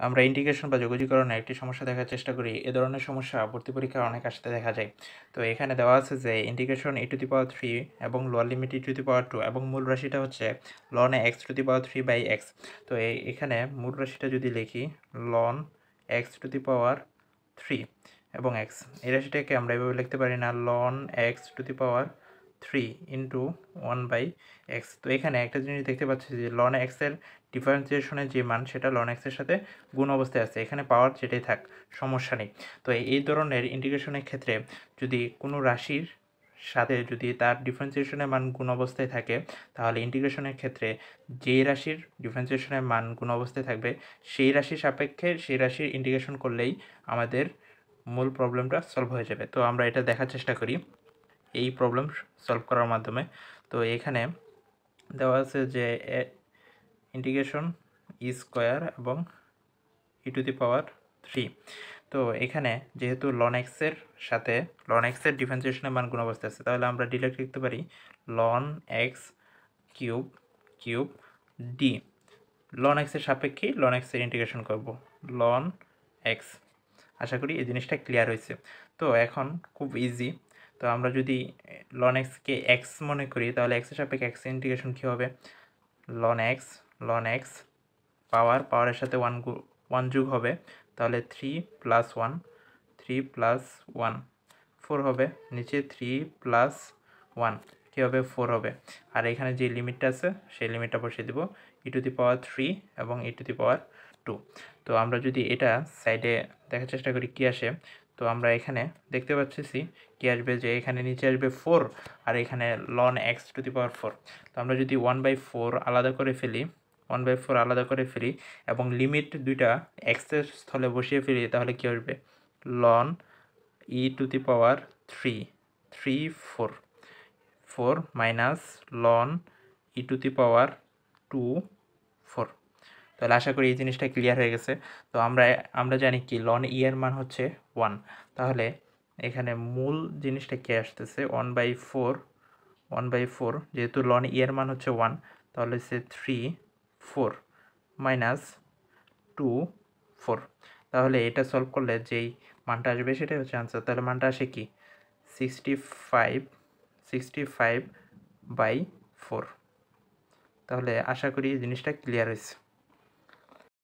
আমরা ইন্টিগ্রেশন বা যোগজীকরণে একটি সমস্যা দেখার চেষ্টা করি। এ ধরনের সমস্যা ভর্তি পরীক্ষায় অনেক আসতে দেখা যায়। তো এখানে দেওয়া আছে যে ইন্টিগ্রেশন e⁻³ এবং লোয়ার লিমিট e⁻² এবং মূল রাশিটা হচ্ছে ln x⁻³ তো এখানে মূল রাশিটা যদি লিখি ln x⁻³ এবং x, এই রাশিটাকে আমরা এভাবে লিখতে পারি না ln x⁻³ ইন্টু 1/x। তো এখানে একটা জিনিস দেখতে পাচ্ছি যে ln x এর ডিফারেন্সিয়েশনের যে মান সেটা ln x এর সাথে গুণ অবস্থায় আছে, এখানে পাওয়ার যেটাই থাক সমস্যা নেই। তো এই ধরনের ইন্টিগ্রেশনের ক্ষেত্রে যদি কোনো রাশির সাথে যদি তার ডিফারেন্সিয়েশনের মান গুণ অবস্থায় থাকে, তাহলে ইন্টিগ্রেশনের ক্ষেত্রে যেই রাশির ডিফারেন্সিয়েশনের মান গুণ অবস্থায় থাকবে সেই রাশির সাপেক্ষে সেই রাশির ইন্টিগ্রেশন করলেই আমাদের মূল প্রবলেমটা সলভ হয়ে যাবে। তো আমরা এটা দেখার চেষ্টা করি এই প্রবলেম সলভ করার মাধ্যমে। তো এখানে দেওয়া আছে যে ইন্টিগ্রেশন e² এবং e⁻³ তো এখানে যেহেতু ln x এর সাথে ln x এর ডিফারেন্সিয়েশনের মান গুণ অবস্থায় আছে, তাহলে আমরা ডিরেক্ট লিখতে পারি ln x³ d। ln x এর সাপেক্ষে ln x এর ইন্টিগ্রেশন করব ln x। আশা করি এই জিনিসটা ক্লিয়ার হয়েছে। তো এখন খুব ইজি। তো আমরা যদি ln x কে x মনে করি, তাহলে x এর সাপেক্ষে x এর ইন্টিগ্রেশন কী হবে ln x পাওয়ারের সাথে 1 যোগ হবে, তাহলে 3 + 1 3 + 1 4 হবে, নিচে 3 + 1 কী হবে 4 হবে। আর এখানে যে লিমিটটা আছে সেই লিমিটটা বসিয়ে দেব e⁻³ এবং e⁻²। তো আমরা যদি এটা সাইডে দেখার চেষ্টা করি কী আসে, তো আমরা এখানে দেখতে পাচ্ছি কী আসবে, যে এখানে নিচে আসবে 4 আর এখানে ln x⁴। তো আমরা যদি 1/4 আলাদা করে ফেলি 1/4 আলাদা করে ফেলি এবং লিমিট দুইটা এক্সের স্থলে বসিয়ে ফেলি, তাহলে কী আসবে ln e⁻³ 3 4 minus ln e⁻²। তাহলে আশা করি এই জিনিসটা ক্লিয়ার হয়ে গেছে। তো আমরা জানি কি ln e এর মান হচ্ছে 1, তাহলে এখানে মূল জিনিসটা কি আসতেছে 1/4 যেহেতু ln e এর মান হচ্ছে 1, তাহলে সে 3 4 মাইনাস 2 4। তাহলে এটা সলভ করলে যেই মানটা আসবে সেটাই হচ্ছে আনসার। তাহলে মানটা আসে কি 65/4। তাহলে আশা করি এই জিনিসটা ক্লিয়ার হয়েছে।